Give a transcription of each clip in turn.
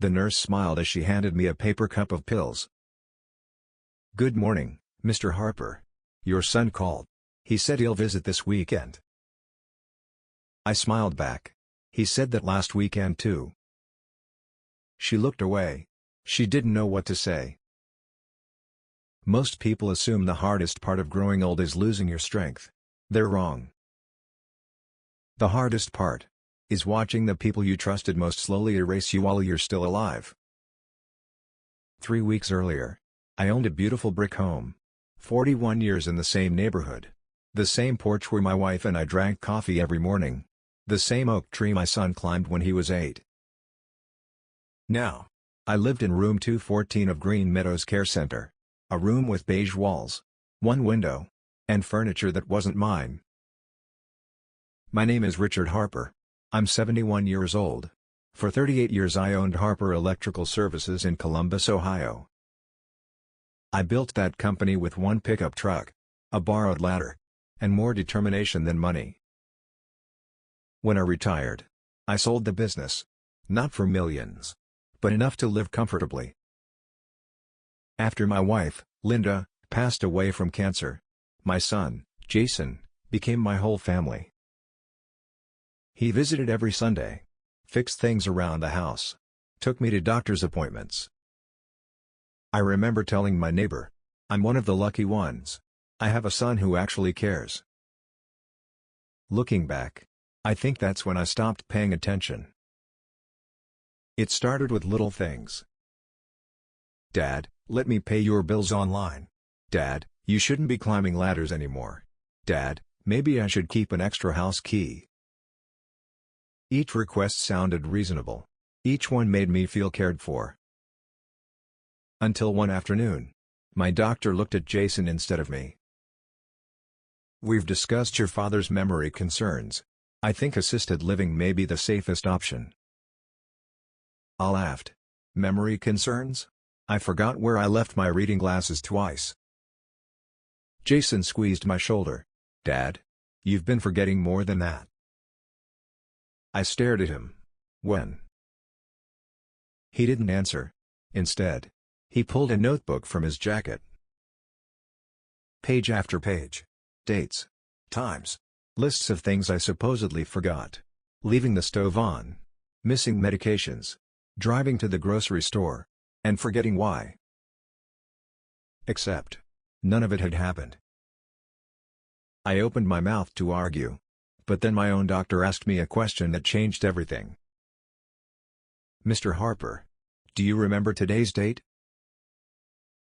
The nurse smiled as she handed me a paper cup of pills. "Good morning, Mr. Harper. Your son called. He said he'll visit this weekend." I smiled back. "He said that last weekend too." She looked away. She didn't know what to say. Most people assume the hardest part of growing old is losing your strength. They're wrong. The hardest part is watching the people you trusted most slowly erase you while you're still alive. 3 weeks earlier, I owned a beautiful brick home. 41 years in the same neighborhood. The same porch where my wife and I drank coffee every morning. The same oak tree my son climbed when he was 8. Now, I lived in room 214 of Green Meadows Care Center. A room with beige walls, one window, and furniture that wasn't mine. My name is Richard Harper. I'm 71 years old. For 38 years I owned Harper Electrical Services in Columbus, Ohio. I built that company with one pickup truck, a borrowed ladder, and more determination than money. When I retired, I sold the business. Not for millions, but enough to live comfortably. After my wife, Linda, passed away from cancer, my son, Jason, became my whole family. He visited every Sunday, fixed things around the house, took me to doctor's appointments. I remember telling my neighbor, "I'm one of the lucky ones. I have a son who actually cares." Looking back, I think that's when I stopped paying attention. It started with little things. "Dad, let me pay your bills online." "Dad, you shouldn't be climbing ladders anymore." "Dad, maybe I should keep an extra house key." Each request sounded reasonable. Each one made me feel cared for. Until one afternoon, my doctor looked at Jason instead of me. "We've discussed your father's memory concerns. I think assisted living may be the safest option." I laughed. "Memory concerns? I forgot where I left my reading glasses twice." Jason squeezed my shoulder. "Dad, you've been forgetting more than that." I stared at him. "When?" He didn't answer. Instead, he pulled a notebook from his jacket. Page after page. Dates. Times. Lists of things I supposedly forgot. Leaving the stove on. Missing medications. Driving to the grocery store. And forgetting why. Except, none of it had happened. I opened my mouth to argue. But then my own doctor asked me a question that changed everything. "Mr. Harper, do you remember today's date?"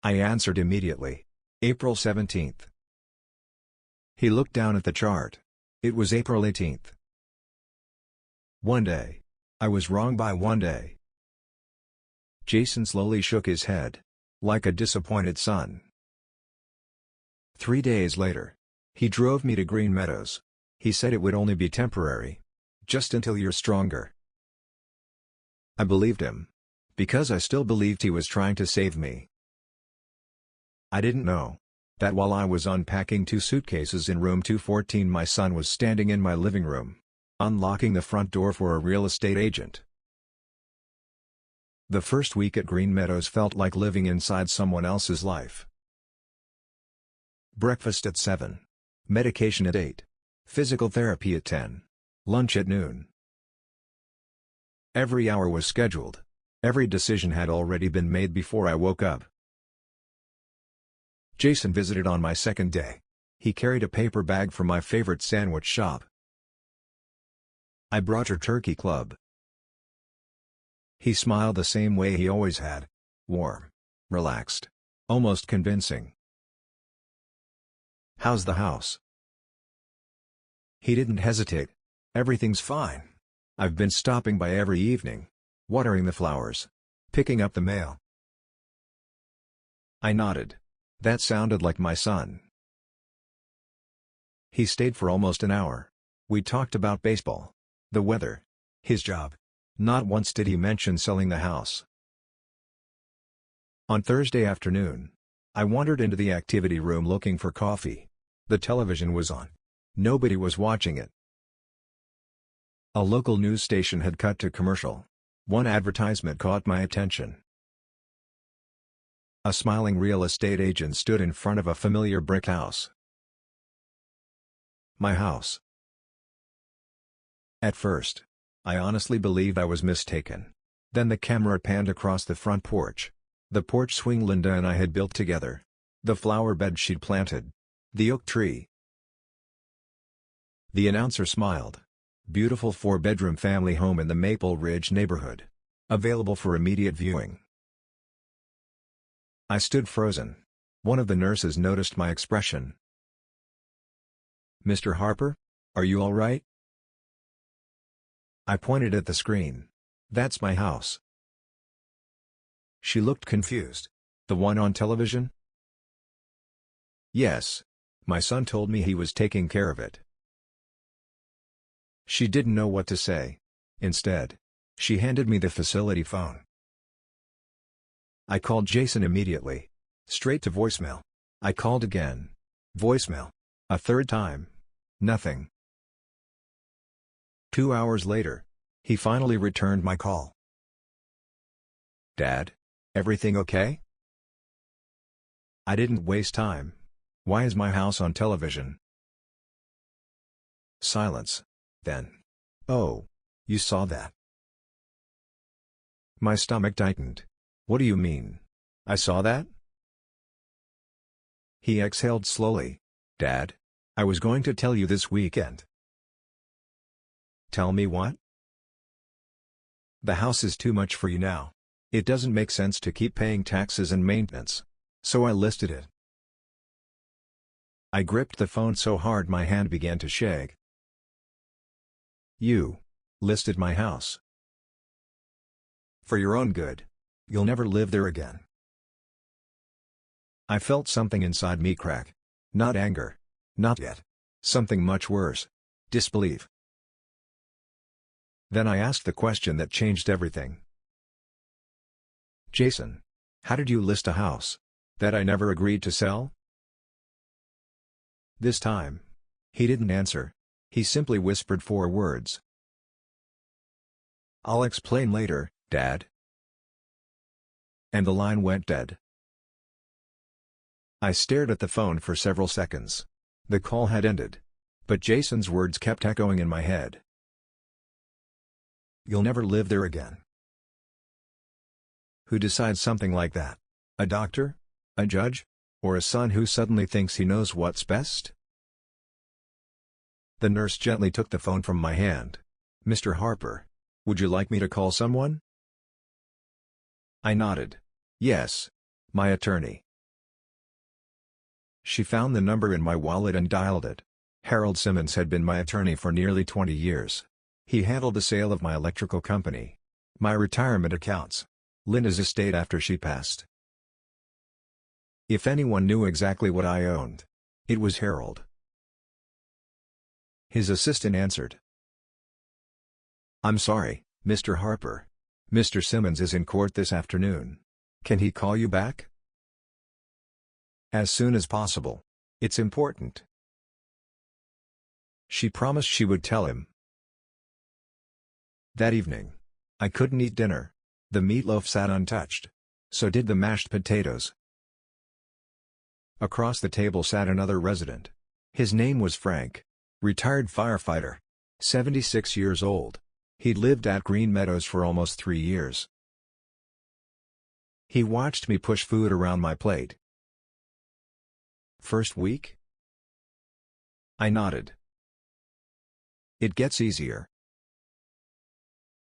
I answered immediately. "April 17th. He looked down at the chart. It was April 18th. One day. I was wrong by one day. Jason slowly shook his head. Like a disappointed son. 3 days later. He drove me to Green Meadows. He said it would only be temporary. Just until you're stronger. I believed him. Because I still believed he was trying to save me. I didn't know that while I was unpacking 2 suitcases in room 214 my son was standing in my living room, unlocking the front door for a real estate agent. The first week at Green Meadows felt like living inside someone else's life. Breakfast at 7. Medication at 8. Physical therapy at 10. Lunch at noon. Every hour was scheduled. Every decision had already been made before I woke up. Jason visited on my second day. He carried a paper bag from my favorite sandwich shop. I brought her turkey club. He smiled the same way he always had. Warm. Relaxed. Almost convincing. "How's the house?" He didn't hesitate. "Everything's fine. I've been stopping by every evening. Watering the flowers. Picking up the mail." I nodded. That sounded like my son. He stayed for almost an hour. We talked about baseball. The weather. His job. Not once did he mention selling the house. On Thursday afternoon, I wandered into the activity room looking for coffee. The television was on. Nobody was watching it. A local news station had cut to commercial. One advertisement caught my attention. A smiling real estate agent stood in front of a familiar brick house. My house. At first, I honestly believed I was mistaken. Then the camera panned across the front porch. The porch swing Linda and I had built together. The flower bed she'd planted. The oak tree. The announcer smiled. Beautiful 4-bedroom family home in the Maple Ridge neighborhood. Available for immediate viewing. I stood frozen. One of the nurses noticed my expression. "Mr. Harper? Are you all right?" I pointed at the screen. "That's my house." She looked confused. "The one on television?" "Yes. My son told me he was taking care of it." She didn't know what to say. Instead, she handed me the facility phone. I called Jason immediately. Straight to voicemail. I called again. Voicemail. A third time. Nothing. 2 hours later, he finally returned my call. "Dad? Everything okay?" I didn't waste time. "Why is my house on television?" Silence. Then, "Oh, you saw that?" My stomach tightened. "What do you mean? I saw that?" He exhaled slowly. "Dad, I was going to tell you this weekend." "Tell me what?" "The house is too much for you now. It doesn't make sense to keep paying taxes and maintenance. So I listed it." I gripped the phone so hard my hand began to shake. "You listed my house? For your own good. You'll never live there again." I felt something inside me crack. Not anger. Not yet. Something much worse. Disbelief. Then I asked the question that changed everything. "Jason, how did you list a house that I never agreed to sell?" This time, he didn't answer. He simply whispered 4 words. "I'll explain later, Dad." And the line went dead. I stared at the phone for several seconds. The call had ended. But Jason's words kept echoing in my head. "You'll never live there again." Who decides something like that? A doctor? A judge? Or a son who suddenly thinks he knows what's best? The nurse gently took the phone from my hand. "Mr. Harper, would you like me to call someone?" I nodded. "Yes. My attorney." She found the number in my wallet and dialed it. Harold Simmons had been my attorney for nearly 20 years. He handled the sale of my electrical company, my retirement accounts, Linda's estate after she passed. If anyone knew exactly what I owned, it was Harold. His assistant answered. "I'm sorry, Mr. Harper. Mr. Simmons is in court this afternoon. Can he call you back?" "As soon as possible. It's important." She promised she would tell him. That evening, I couldn't eat dinner. The meatloaf sat untouched. So did the mashed potatoes. Across the table sat another resident. His name was Frank. Retired firefighter. 76 years old. He'd lived at Green Meadows for almost 3 years. He watched me push food around my plate. "First week?" I nodded. "It gets easier."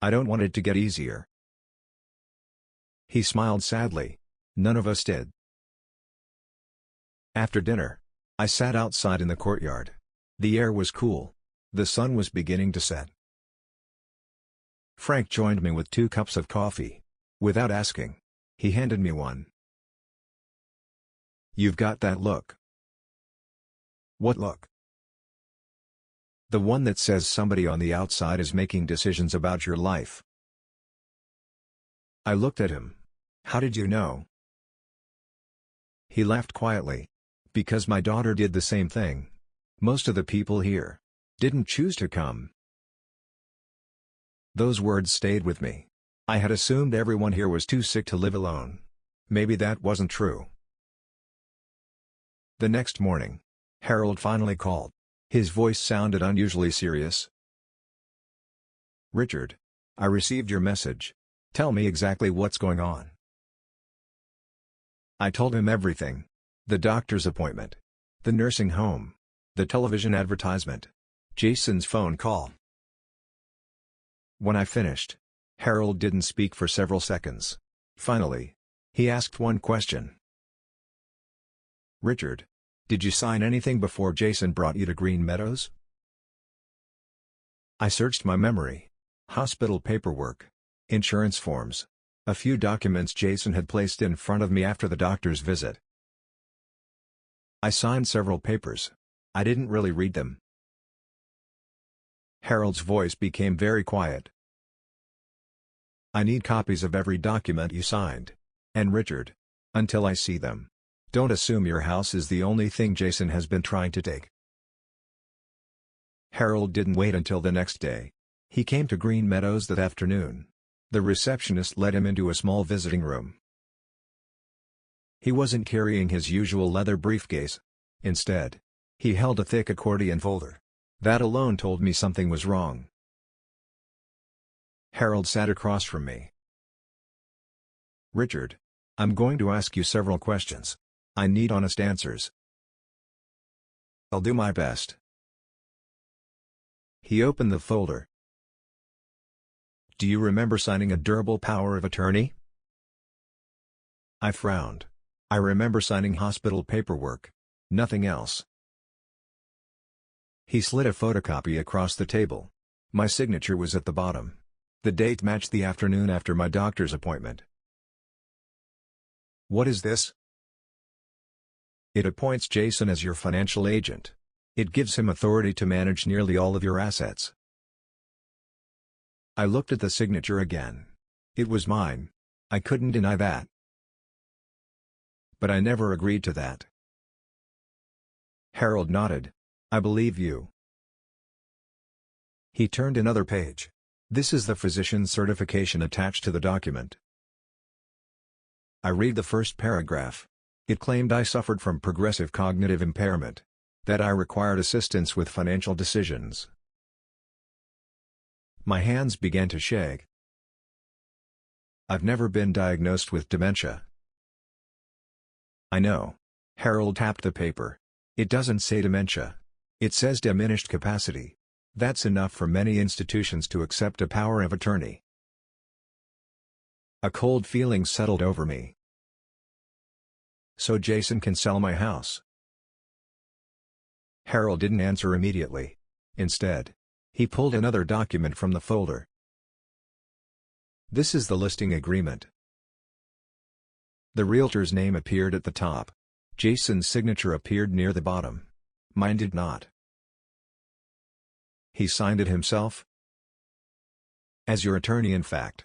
"I don't want it to get easier." He smiled sadly. None of us did. After dinner, I sat outside in the courtyard. The air was cool. The sun was beginning to set. Frank joined me with 2 cups of coffee. Without asking, he handed me one. "You've got that look." "What look?" "The one that says somebody on the outside is making decisions about your life." I looked at him. "How did you know?" He laughed quietly. "Because my daughter did the same thing. Most of the people here didn't choose to come." Those words stayed with me. I had assumed everyone here was too sick to live alone. Maybe that wasn't true. The next morning, Harold finally called. His voice sounded unusually serious. "Richard, I received your message. Tell me exactly what's going on." I told him everything. The doctor's appointment. The nursing home. The television advertisement. Jason's phone call. When I finished, Harold didn't speak for several seconds. Finally, he asked one question. "Richard, did you sign anything before Jason brought you to Green Meadows?" I searched my memory. Hospital paperwork. Insurance forms. A few documents Jason had placed in front of me after the doctor's visit. I signed several papers. I didn't really read them. Harold's voice became very quiet. "I need copies of every document you signed. And Richard, until I see them, don't assume your house is the only thing Jason has been trying to take." Harold didn't wait until the next day. He came to Green Meadows that afternoon. The receptionist led him into a small visiting room. He wasn't carrying his usual leather briefcase. Instead, he held a thick accordion folder. That alone told me something was wrong. Harold sat across from me. "Richard, I'm going to ask you several questions. I need honest answers." "I'll do my best." He opened the folder. "Do you remember signing a durable power of attorney?" I frowned. I remember signing hospital paperwork. Nothing else. He slid a photocopy across the table. My signature was at the bottom. The date matched the afternoon after my doctor's appointment. "What is this?" "It appoints Jason as your financial agent. It gives him authority to manage nearly all of your assets." I looked at the signature again. It was mine. I couldn't deny that. "But I never agreed to that." Harold nodded. "I believe you." He turned another page. "This is the physician's certification attached to the document." I read the first paragraph. It claimed I suffered from progressive cognitive impairment. That I required assistance with financial decisions. My hands began to shake. "I've never been diagnosed with dementia." "I know." Harold tapped the paper. "It doesn't say dementia. It says diminished capacity. That's enough for many institutions to accept a power of attorney." A cold feeling settled over me. "So Jason can sell my house?" Harold didn't answer immediately. Instead, he pulled another document from the folder. "This is the listing agreement." The realtor's name appeared at the top. Jason's signature appeared near the bottom. Mine did not. "He signed it himself?" "As your attorney, in fact."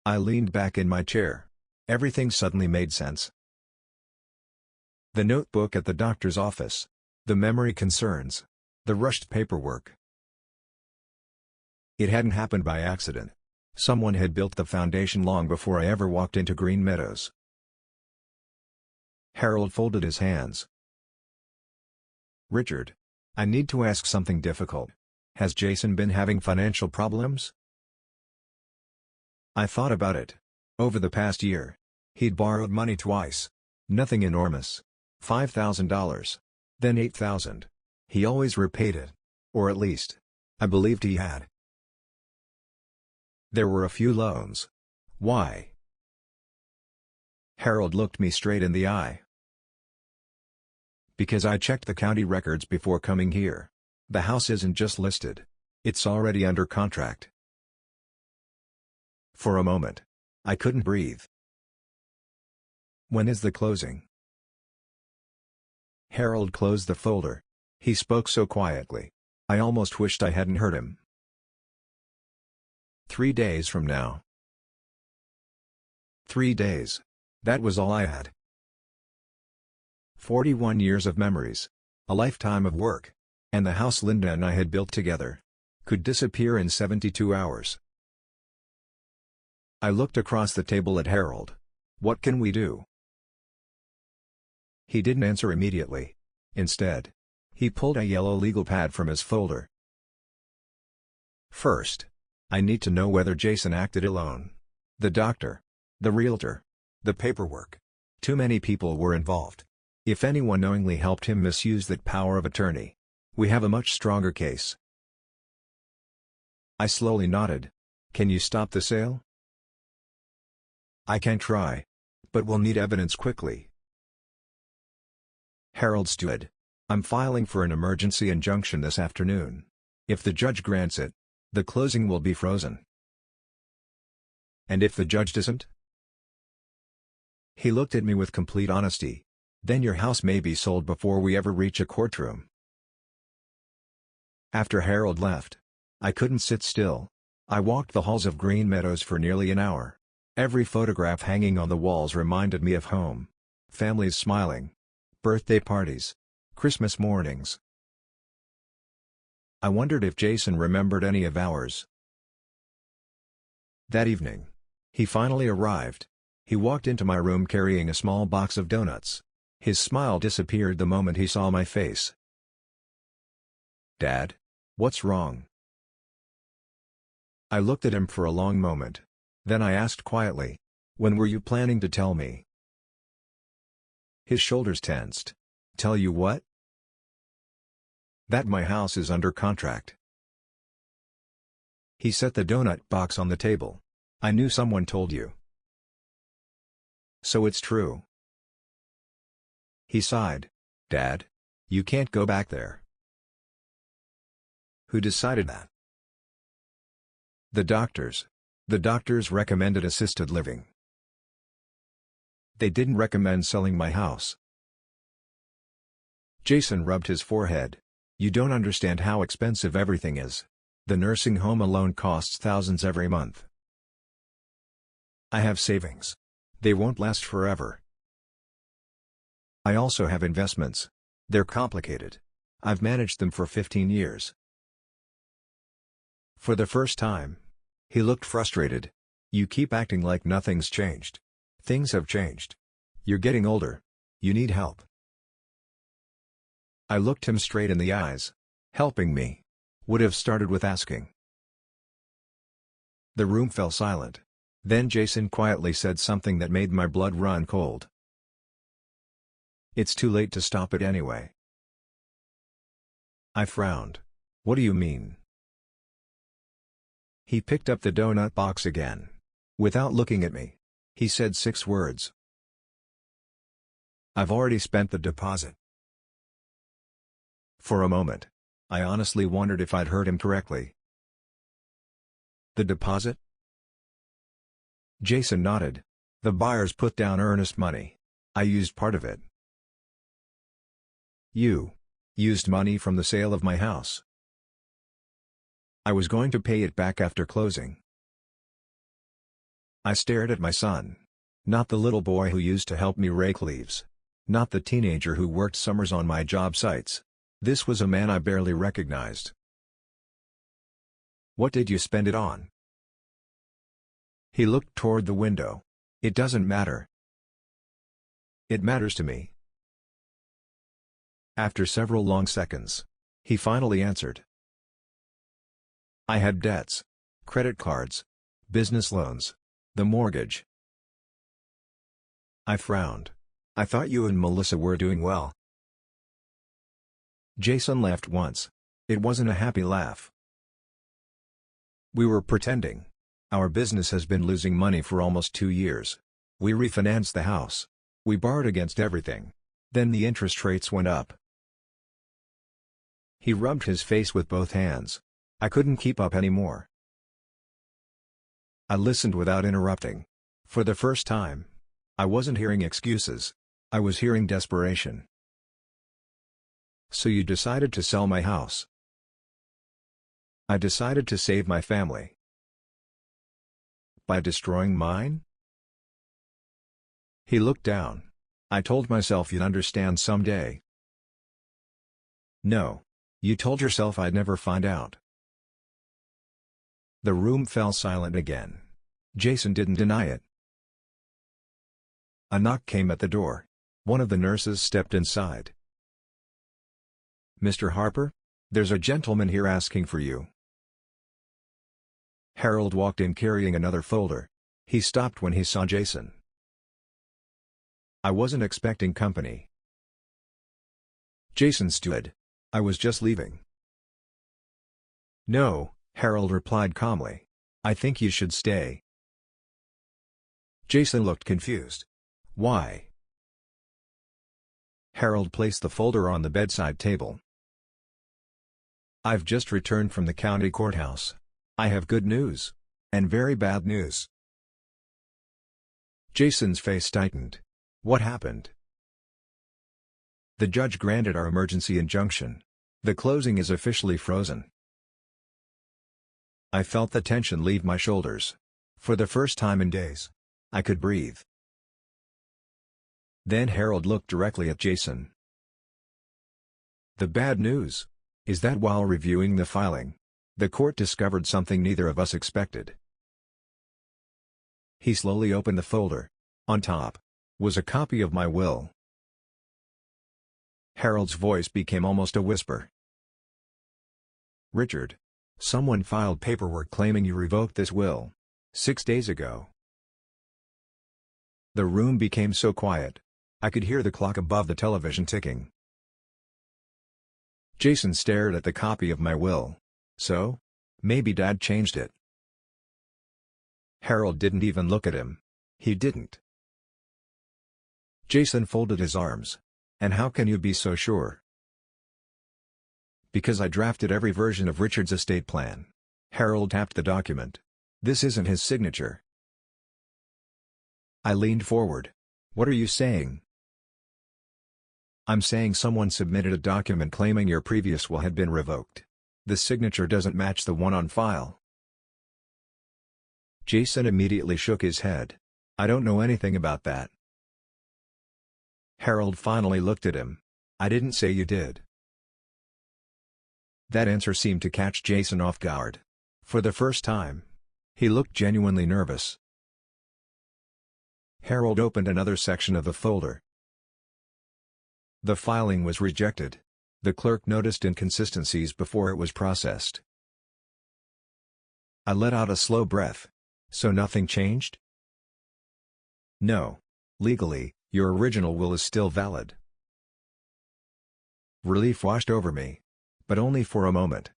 I leaned back in my chair. Everything suddenly made sense. The notebook at the doctor's office. The memory concerns. The rushed paperwork. It hadn't happened by accident. Someone had built the foundation long before I ever walked into Green Meadows. Harold folded his hands. "Richard, I need to ask something difficult. Has Jason been having financial problems?" I thought about it. Over the past year, he'd borrowed money twice. Nothing enormous. $5,000. Then $8,000. He always repaid it. Or at least, I believed he had. There were a few loans. Why? Harold looked me straight in the eye. "Because I checked the county records before coming here. The house isn't just listed. It's already under contract." For a moment, I couldn't breathe. "When is the closing?" Harold closed the folder. He spoke so quietly. I almost wished I hadn't heard him. 3 days from now." 3 days. That was all I had. 41 years of memories. A lifetime of work. And the house Linda and I had built together. Could disappear in 72 hours. I looked across the table at Harold. "What can we do?" He didn't answer immediately. Instead, he pulled a yellow legal pad from his folder. "First, I need to know whether Jason acted alone. The doctor, the realtor, the paperwork. Too many people were involved. If anyone knowingly helped him misuse that power of attorney, we have a much stronger case." I slowly nodded. "Can you stop the sale?" "I can try. But we'll need evidence quickly." Harold stood. "I'm filing for an emergency injunction this afternoon. If the judge grants it, the closing will be frozen." "And if the judge doesn't?" He looked at me with complete honesty. "Then your house may be sold before we ever reach a courtroom." After Harold left, I couldn't sit still. I walked the halls of Green Meadows for nearly an hour. Every photograph hanging on the walls reminded me of home. Families smiling. Birthday parties. Christmas mornings. I wondered if Jason remembered any of ours. That evening, he finally arrived. He walked into my room carrying a small box of donuts. His smile disappeared the moment he saw my face. "Dad? What's wrong?" I looked at him for a long moment. Then I asked quietly, "When were you planning to tell me?" His shoulders tensed. "Tell you what?" "That my house is under contract." He set the donut box on the table. "I knew someone told you." "So it's true." He sighed. "Dad, you can't go back there." "Who decided that?" "The doctors. The doctors recommended assisted living. They didn't recommend selling my house." Jason rubbed his forehead. "You don't understand how expensive everything is. The nursing home alone costs thousands every month. I have savings. They won't last forever. I also have investments. They're complicated. I've managed them for 15 years. For the first time, he looked frustrated. "You keep acting like nothing's changed. Things have changed. You're getting older. You need help." I looked him straight in the eyes. Helping me would have started with asking. The room fell silent. Then Jason quietly said something that made my blood run cold. "It's too late to stop it anyway." I frowned. "What do you mean?" He picked up the donut box again. Without looking at me, he said 6 words. "I've already spent the deposit." For a moment, I honestly wondered if I'd heard him correctly. "The deposit?" Jason nodded. "The buyers put down earnest money. I used part of it." "You used money from the sale of my house?" "I was going to pay it back after closing." I stared at my son. Not the little boy who used to help me rake leaves. Not the teenager who worked summers on my job sites. This was a man I barely recognized. "What did you spend it on?" He looked toward the window. "It doesn't matter." "It matters to me." After several long seconds, he finally answered. "I had debts. Credit cards. Business loans. The mortgage." I frowned. "I thought you and Melissa were doing well." Jason laughed once. It wasn't a happy laugh. "We were pretending. Our business has been losing money for almost 2 years. We refinanced the house. We borrowed against everything. Then the interest rates went up." He rubbed his face with both hands. I couldn't keep up anymore. I listened without interrupting. For the first time, I wasn't hearing excuses. I was hearing desperation. "So you decided to sell my house?" "I decided to save my family." "By destroying mine?" He looked down. "I told myself you'd understand someday." "No. You told yourself I'd never find out." The room fell silent again. Jason didn't deny it. A knock came at the door. One of the nurses stepped inside. "Mr. Harper? There's a gentleman here asking for you." Harold walked in carrying another folder. He stopped when he saw Jason. "I wasn't expecting company." Jason stood. "I was just leaving." "No," Harold replied calmly. "I think you should stay." Jason looked confused. "Why?" Harold placed the folder on the bedside table. "I've just returned from the county courthouse. I have good news. And very bad news." Jason's face tightened. "What happened?" "The judge granted our emergency injunction. The closing is officially frozen." I felt the tension leave my shoulders. For the first time in days, I could breathe. Then Harold looked directly at Jason. "The bad news is that while reviewing the filing, the court discovered something neither of us expected." He slowly opened the folder. On top was a copy of my will. Harold's voice became almost a whisper. "Richard, someone filed paperwork claiming you revoked this will 6 days ago." The room became so quiet, I could hear the clock above the television ticking. Jason stared at the copy of my will. "So? Maybe Dad changed it." Harold didn't even look at him. He didn't. Jason folded his arms. "And how can you be so sure?" "Because I drafted every version of Richard's estate plan." Harold tapped the document. "This isn't his signature." I leaned forward. "What are you saying?" "I'm saying someone submitted a document claiming your previous will had been revoked. The signature doesn't match the one on file." Jason immediately shook his head. "I don't know anything about that." Harold finally looked at him. "I didn't say you did." That answer seemed to catch Jason off guard. For the first time, he looked genuinely nervous. Harold opened another section of the folder. The filing was rejected. The clerk noticed inconsistencies before it was processed. I let out a slow breath. "So nothing changed?" "No. Legally, your original will is still valid." Relief washed over me. But only for a moment.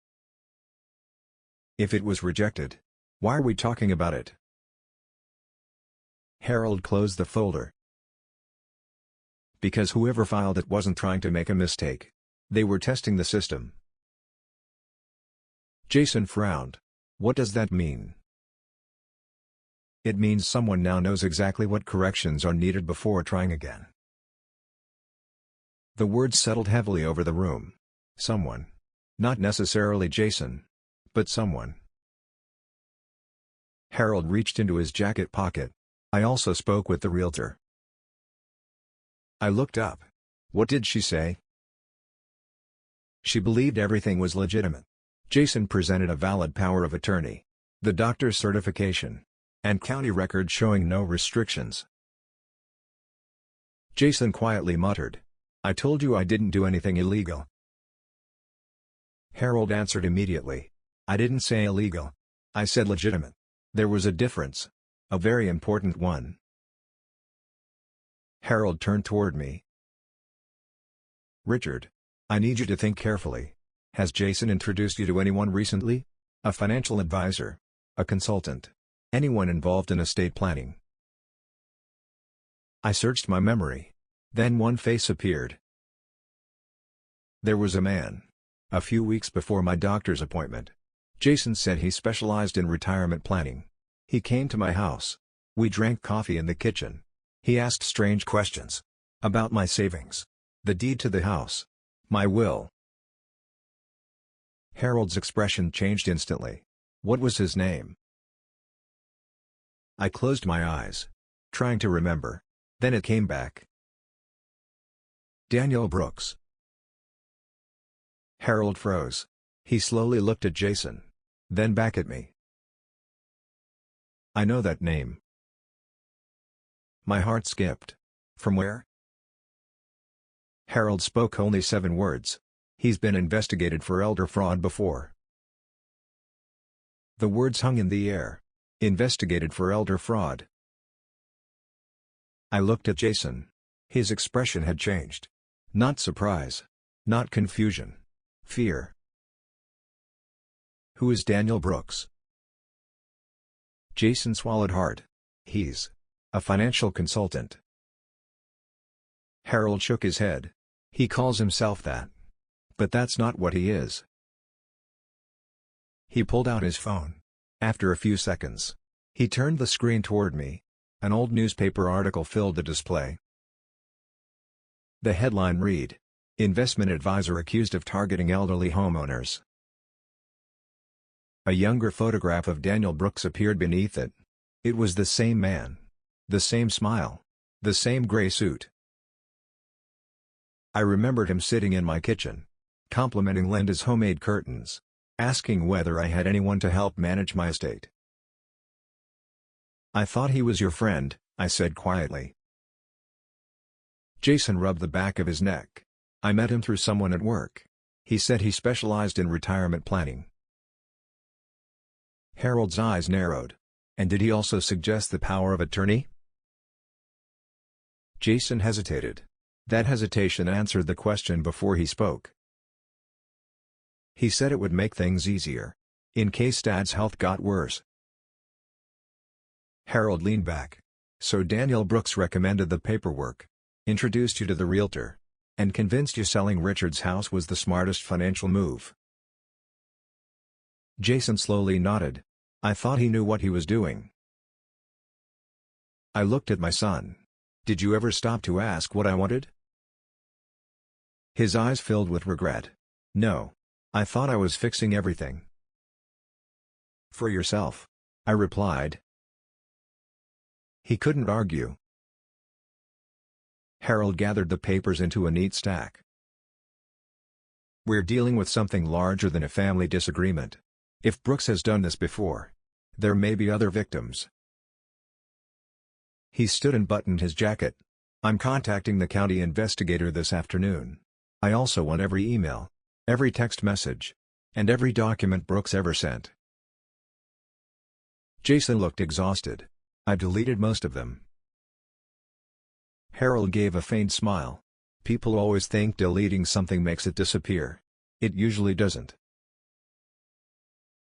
"If it was rejected, why are we talking about it?" Harold closed the folder. "Because whoever filed it wasn't trying to make a mistake. They were testing the system." Jason frowned. "What does that mean?" "It means someone now knows exactly what corrections are needed before trying again." The words settled heavily over the room. Someone. Not necessarily Jason. But someone. Harold reached into his jacket pocket. "I also spoke with the realtor." I looked up. "What did she say?" "She believed everything was legitimate." Jason presented a valid power of attorney, the doctor's certification, and county record showing no restrictions. Jason quietly muttered, "I told you I didn't do anything illegal." Harold answered immediately. "I didn't say illegal. I said legitimate." There was a difference. A very important one. Harold turned toward me. "Richard, I need you to think carefully. Has Jason introduced you to anyone recently? A financial advisor? A consultant? Anyone involved in estate planning?" I searched my memory. Then one face appeared. There was a man. A few weeks before my doctor's appointment. Jason said he specialized in retirement planning. He came to my house. We drank coffee in the kitchen. He asked strange questions. About my savings. The deed to the house. My will. Harold's expression changed instantly. "What was his name?" I closed my eyes. Trying to remember. Then it came back. "Daniel Brooks." Harold froze. He slowly looked at Jason. Then back at me. I know that name. My heart skipped. From where? Harold spoke only 7 words. He's been investigated for elder fraud before. The words hung in the air. Investigated for elder fraud. I looked at Jason. His expression had changed. Not surprise. Not confusion. Fear. Who is Daniel Brooks? Jason swallowed hard. He's a financial consultant. Harold shook his head. He calls himself that. But that's not what he is. He pulled out his phone. After a few seconds, he turned the screen toward me. An old newspaper article filled the display. The headline read, "Investment Advisor Accused of Targeting Elderly Homeowners." A younger photograph of Daniel Brooks appeared beneath it. It was the same man. The same smile. The same gray suit. I remembered him sitting in my kitchen, complimenting Linda's homemade curtains, asking whether I had anyone to help manage my estate. "I thought he was your friend," I said quietly. Jason rubbed the back of his neck. "I met him through someone at work. He said he specialized in retirement planning." Harold's eyes narrowed. "And did he also suggest the power of attorney?" Jason hesitated. That hesitation answered the question before he spoke. He said it would make things easier, in case Dad's health got worse. Harold leaned back. "So Daniel Brooks recommended the paperwork, introduced you to the realtor, and convinced you selling Richard's house was the smartest financial move?" Jason slowly nodded. "I thought he knew what he was doing." I looked at my son. "Did you ever stop to ask what I wanted?" His eyes filled with regret. "No. I thought I was fixing everything." "For yourself," I replied. He couldn't argue. Harold gathered the papers into a neat stack. "We're dealing with something larger than a family disagreement. If Brooks has done this before, there may be other victims." He stood and buttoned his jacket. "I'm contacting the county investigator this afternoon. I also want every email, every text message, and every document Brooks ever sent." Jason looked exhausted. "I deleted most of them." Harold gave a faint smile. "People always think deleting something makes it disappear. It usually doesn't."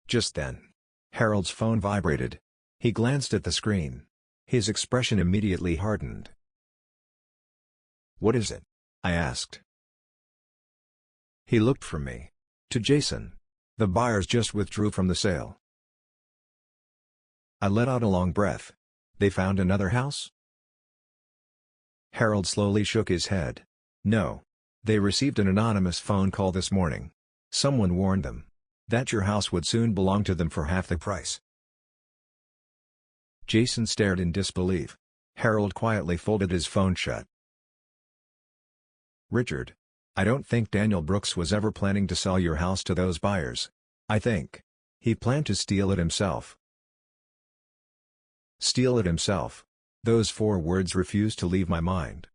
Just then, Harold's phone vibrated. He glanced at the screen. His expression immediately hardened. "What is it?" I asked. He looked from me to Jason. "The buyers just withdrew from the sale." I let out a long breath. "They found another house?" Harold slowly shook his head. "No. They received an anonymous phone call this morning. Someone warned them that your house would soon belong to them for half the price." Jason stared in disbelief. Harold quietly folded his phone shut. "Richard, I don't think Daniel Brooks was ever planning to sell your house to those buyers. I think he planned to steal it himself." Steal it himself. Those 4 words refused to leave my mind.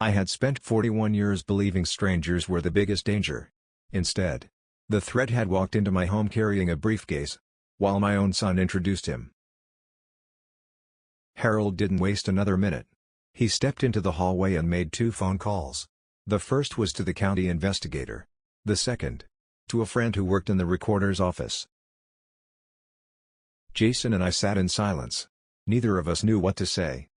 I had spent 41 years believing strangers were the biggest danger. Instead, the threat had walked into my home carrying a briefcase, while my own son introduced him. Harold didn't waste another minute. He stepped into the hallway and made 2 phone calls. The first was to the county investigator. The second, to a friend who worked in the recorder's office. Jason and I sat in silence. Neither of us knew what to say.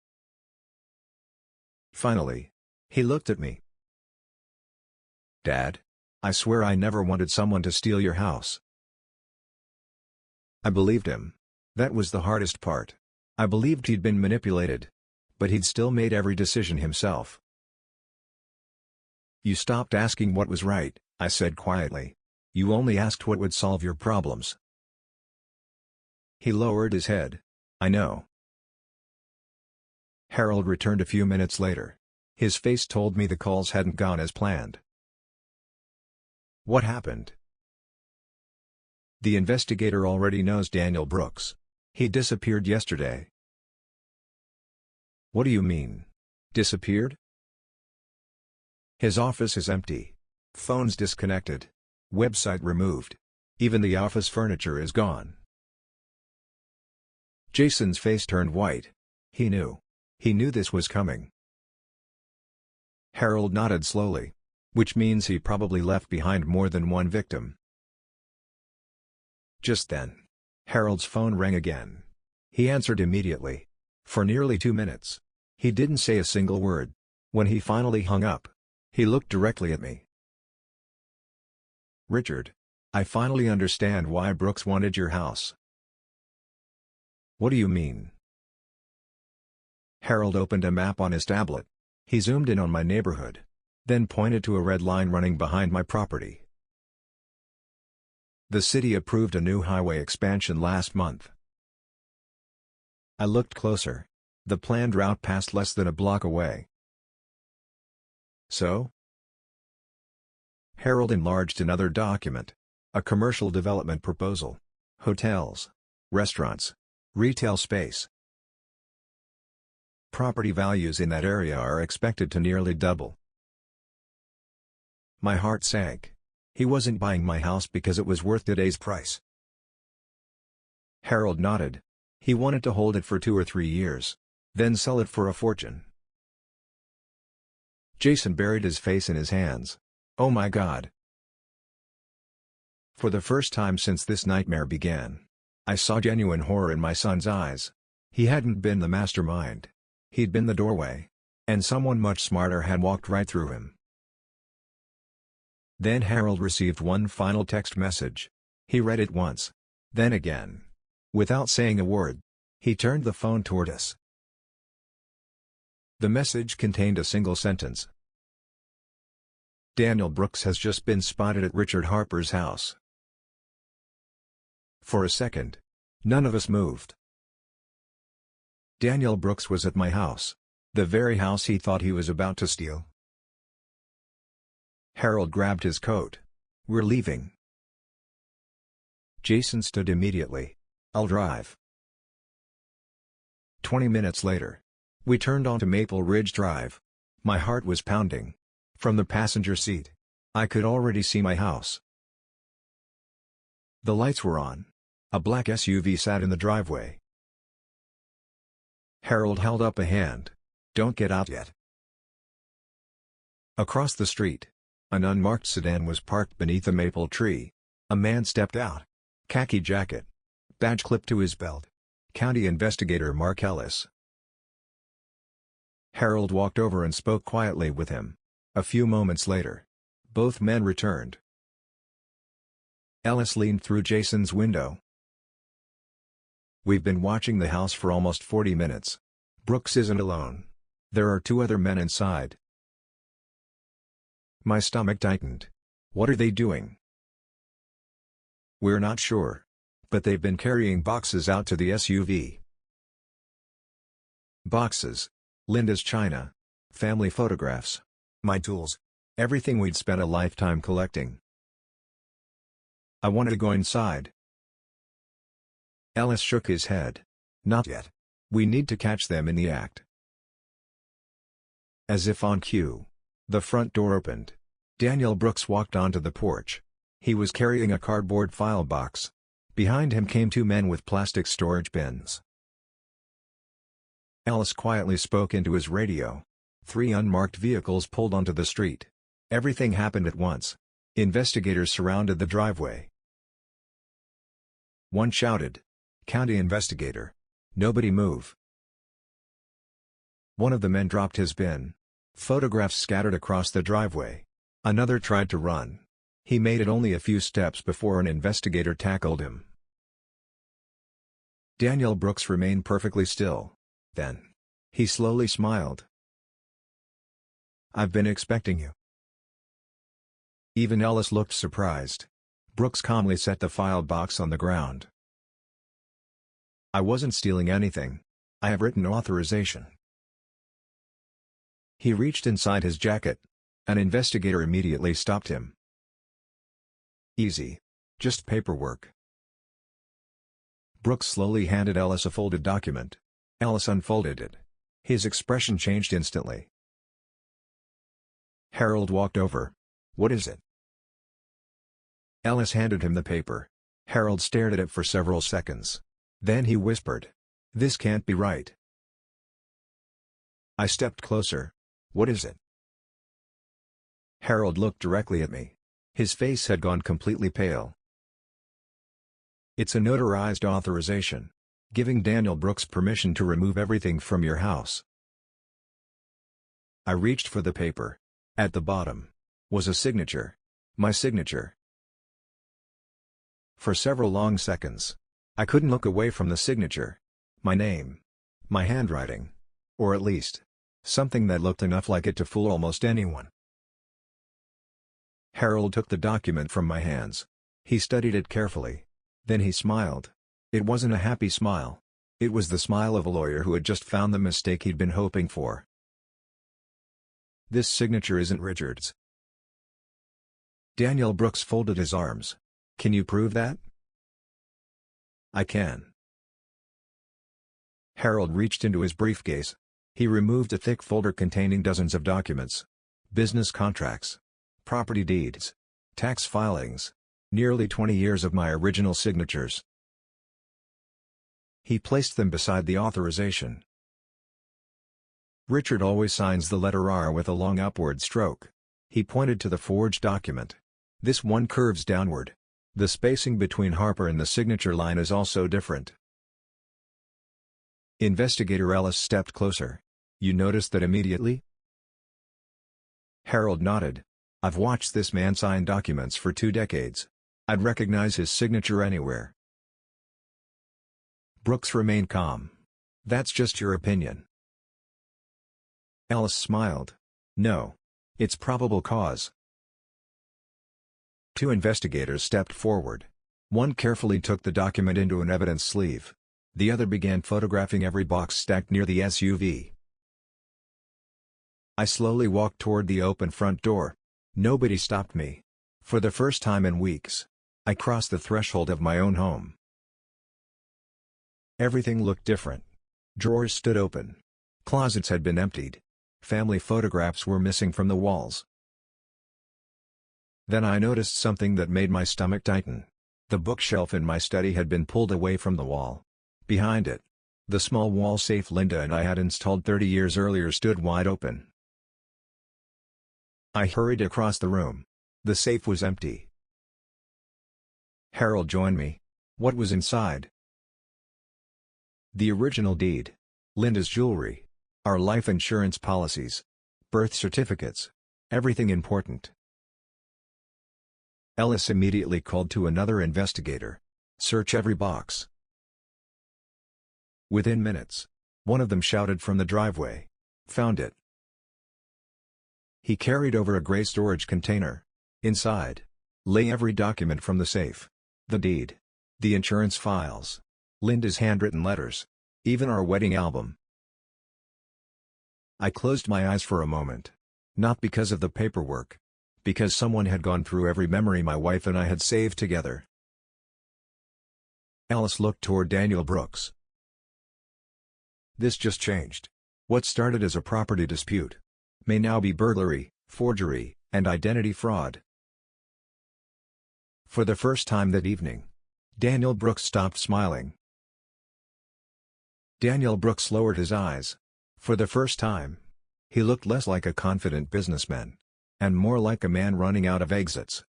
Finally, he looked at me. "Dad, I swear I never wanted someone to steal your house." I believed him. That was the hardest part. I believed he'd been manipulated. But he'd still made every decision himself. "You stopped asking what was right," I said quietly. "You only asked what would solve your problems." He lowered his head. "I know." Harold returned a few minutes later. His face told me the calls hadn't gone as planned. "What happened?" "The investigator already knows Daniel Brooks. He disappeared yesterday. What do you mean? Disappeared? His office is empty. Phone's disconnected. Website removed. Even the office furniture is gone. Jason's face turned white. He knew. He knew this was coming. Harold nodded slowly. Which means he probably left behind more than one victim. Just then, Harold's phone rang again. He answered immediately. For nearly 2 minutes. He didn't say a single word. When he finally hung up, he looked directly at me. Richard, I finally understand why Brooks wanted your house. What do you mean? Harold opened a map on his tablet. He zoomed in on my neighborhood. Then pointed to a red line running behind my property. The city approved a new highway expansion last month. I looked closer. The planned route passed less than a block away. So? Harold enlarged another document. A commercial development proposal. Hotels. Restaurants. Retail space. Property values in that area are expected to nearly double. My heart sank. He wasn't buying my house because it was worth today's price. Harold nodded. He wanted to hold it for 2 or 3 years. Then sell it for a fortune. Jason buried his face in his hands. Oh my God. For the first time since this nightmare began, I saw genuine horror in my son's eyes. He hadn't been the mastermind. He'd been the doorway. And someone much smarter had walked right through him. Then Harold received one final text message. He read it once. Then again. Without saying a word, he turned the phone toward us. The message contained a single sentence. Daniel Brooks has just been spotted at Richard Harper's house. For a second, none of us moved. Daniel Brooks was at my house. The very house he thought he was about to steal. Harold grabbed his coat. We're leaving. Jason stood immediately. I'll drive. 20 minutes later, we turned onto Maple Ridge Drive. My heart was pounding. From the passenger seat, I could already see my house. The lights were on. A black SUV sat in the driveway. Harold held up a hand. Don't get out yet. Across the street, an unmarked sedan was parked beneath a maple tree. A man stepped out. Khaki jacket. Badge clipped to his belt. County Investigator Mark Ellis. Harold walked over and spoke quietly with him. A few moments later, both men returned. Ellis leaned through Jason's window. We've been watching the house for almost 40 minutes. Brooks isn't alone. There are 2 other men inside. My stomach tightened. What are they doing? We're not sure. But they've been carrying boxes out to the SUV. Boxes. Linda's china. Family photographs. My tools. Everything we'd spent a lifetime collecting. I wanted to go inside. Ellis shook his head. Not yet. We need to catch them in the act. As if on cue, the front door opened. Daniel Brooks walked onto the porch. He was carrying a cardboard file box. Behind him came 2 men with plastic storage bins. Ellis quietly spoke into his radio. 3 unmarked vehicles pulled onto the street. Everything happened at once. Investigators surrounded the driveway. One shouted, "County Investigator! Nobody move!" One of the men dropped his bin. Photographs scattered across the driveway. Another tried to run. He made it only a few steps before an investigator tackled him. Daniel Brooks remained perfectly still. Then, he slowly smiled. "I've been expecting you." Even Ellis looked surprised. Brooks calmly set the file box on the ground. "I wasn't stealing anything. I have written authorization." He reached inside his jacket. An investigator immediately stopped him. "Easy. Just paperwork." Brooks slowly handed Ellis a folded document. Ellis unfolded it. His expression changed instantly. Harold walked over. "What is it?" Ellis handed him the paper. Harold stared at it for several seconds. Then he whispered, "This can't be right." I stepped closer. "What is it?" Harold looked directly at me. His face had gone completely pale. "It's a notarized authorization, giving Daniel Brooks permission to remove everything from your house." I reached for the paper. At the bottom was a signature. My signature. For several long seconds, I couldn't look away from the signature. My name. My handwriting. Or at least, something that looked enough like it to fool almost anyone. Harold took the document from my hands. He studied it carefully. Then he smiled. It wasn't a happy smile. It was the smile of a lawyer who had just found the mistake he'd been hoping for. "This signature isn't Richard's." Daniel Brooks folded his arms. "Can you prove that?" "I can." Harold reached into his briefcase. He removed a thick folder containing dozens of documents. Business contracts. Property deeds. Tax filings. Nearly 20 years of my original signatures. He placed them beside the authorization. "Richard always signs the letter R with a long upward stroke." He pointed to the forged document. "This one curves downward. The spacing between Harper and the signature line is also different." Investigator Ellis stepped closer. "You noticed that immediately?" Harold nodded. "I've watched this man sign documents for 2 decades. I'd recognize his signature anywhere." Brooks remained calm. "That's just your opinion." Ellis smiled. "No. It's probable cause." 2 investigators stepped forward. One carefully took the document into an evidence sleeve. The other began photographing every box stacked near the SUV. I slowly walked toward the open front door. Nobody stopped me. For the first time in weeks, I crossed the threshold of my own home. Everything looked different. Drawers stood open. Closets had been emptied. Family photographs were missing from the walls. Then I noticed something that made my stomach tighten. The bookshelf in my study had been pulled away from the wall. Behind it, the small wall safe Linda and I had installed 30 years earlier stood wide open. I hurried across the room. The safe was empty. Harold joined me. What was inside? The original deed. Linda's jewelry. Our life insurance policies. Birth certificates. Everything important. Ellis immediately called to another investigator. "Search every box." Within minutes, one of them shouted from the driveway. "Found it." He carried over a gray storage container. Inside lay every document from the safe. The deed. The insurance files. Linda's handwritten letters. Even our wedding album. I closed my eyes for a moment. Not because of the paperwork. Because someone had gone through every memory my wife and I had saved together. Ellis looked toward Daniel Brooks. "This just changed. What started as a property dispute may now be burglary, forgery, and identity fraud." For the first time that evening, Daniel Brooks stopped smiling. Daniel Brooks lowered his eyes. For the first time, he looked less like a confident businessman, and more like a man running out of exits.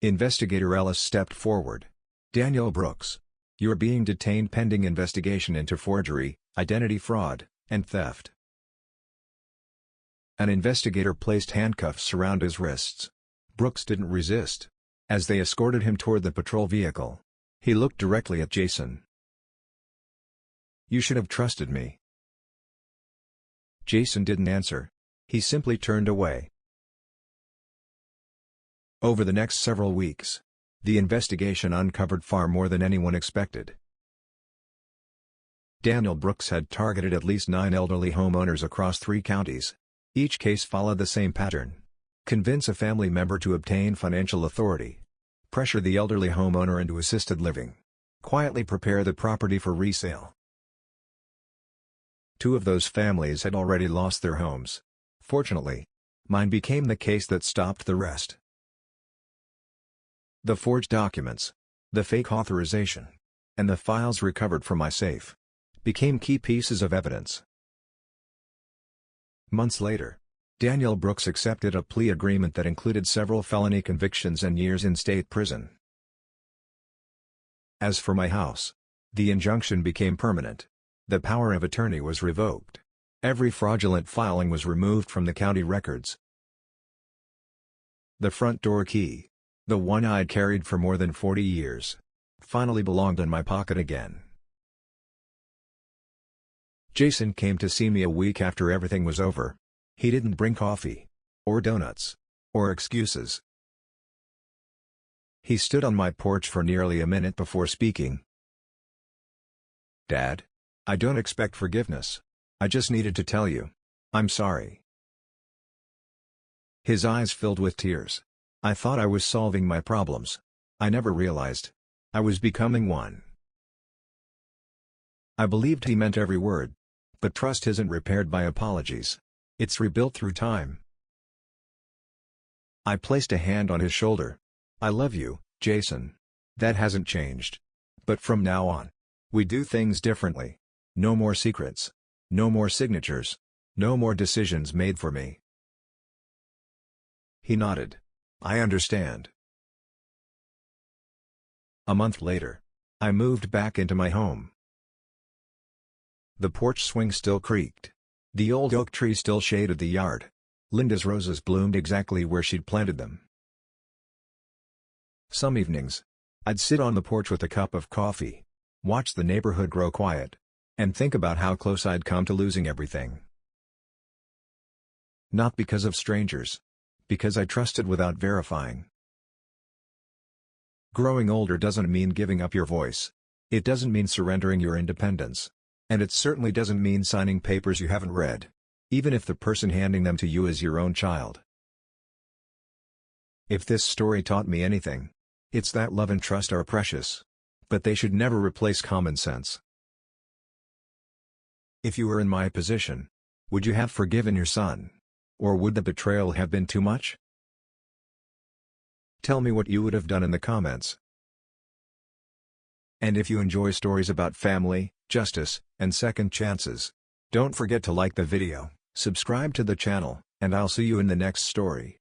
Investigator Ellis stepped forward. "Daniel Brooks, you're being detained pending investigation into forgery, identity fraud, and theft." An investigator placed handcuffs around his wrists. Brooks didn't resist. As they escorted him toward the patrol vehicle, he looked directly at Jason. "You should have trusted me." Jason didn't answer. He simply turned away. Over the next several weeks, the investigation uncovered far more than anyone expected. Daniel Brooks had targeted at least 9 elderly homeowners across 3 counties. Each case followed the same pattern. Convince a family member to obtain financial authority. Pressure the elderly homeowner into assisted living. quietly prepare the property for resale. Two of those families had already lost their homes. Fortunately, mine became the case that stopped the rest. The forged documents, the fake authorization, and the files recovered from my safe became key pieces of evidence. Months later, Daniel Brooks accepted a plea agreement that included several felony convictions and years in state prison. As for my house, the injunction became permanent. The power of attorney was revoked. Every fraudulent filing was removed from the county records. The front door key, the one I'd carried for more than 40 years, finally belonged in my pocket again. Jason came to see me a week after everything was over. He didn't bring coffee, or donuts, or excuses. He stood on my porch for nearly a minute before speaking. "Dad, I don't expect forgiveness. I just needed to tell you. I'm sorry." His eyes filled with tears. I thought I was solving my problems. I never realized I was becoming one. I believed he meant every word. But trust isn't repaired by apologies. It's rebuilt through time. I placed a hand on his shoulder. "I love you, Jason. That hasn't changed. But from now on, we do things differently. No more secrets. No more signatures. No more decisions made for me." He nodded. "I understand." A month later, I moved back into my home. The porch swing still creaked. The old oak tree still shaded the yard. Linda's roses bloomed exactly where she'd planted them. Some evenings, I'd sit on the porch with a cup of coffee, watch the neighborhood grow quiet, and think about how close I'd come to losing everything. Not because of strangers. Because I trusted without verifying. Growing older doesn't mean giving up your voice. It doesn't mean surrendering your independence. And it certainly doesn't mean signing papers you haven't read, even if the person handing them to you is your own child. If this story taught me anything, it's that love and trust are precious. But they should never replace common sense. If you were in my position, would you have forgiven your son? Or would the betrayal have been too much? Tell me what you would have done in the comments. And if you enjoy stories about family, justice, and second chances, don't forget to like the video, subscribe to the channel, and I'll see you in the next story.